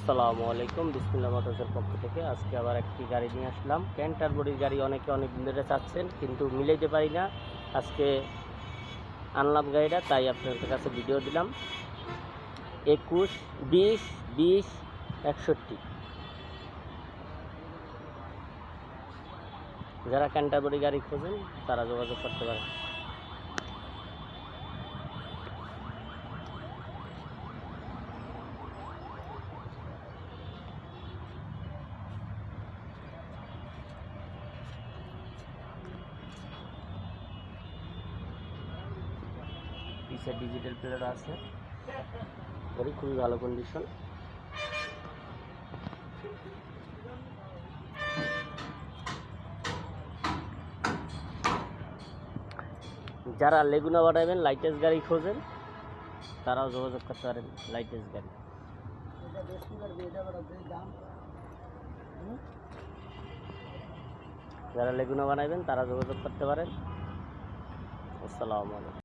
আসসালামু আলাইকুম, বিসমিল্লাহ মোটরসের পক্ষ থেকে আজকে আবার একটি গাড়ি নিয়ে আসলাম। ক্যান্টারবরির গাড়ি অনেকে অনেক দিন ধরে চাচ্ছেন, কিন্তু মিলাইতে পারি না। আজকে আনলাম গাড়িটা, তাই আপনাদের কাছে ভিডিও দিলাম। 21, 20, 20, 61। যারা ক্যান্টারবরি গাড়ি খোঁজেন তারা যোগাযোগ করতে পারেন। পিছে ডিজিটাল প্লেট আছে, গাড়ি খুবই ভালো কন্ডিশন। যারা লেগুনা বানাবেন, লাইটেস গাড়ি খোঁজেন, তারাও যোগাযোগ করতে পারেন। লাইটেস গাড়ি যারা লেগুনা বানাবেন তারা যোগাযোগ করতে পারেন। আসসালামু আলাইকুম।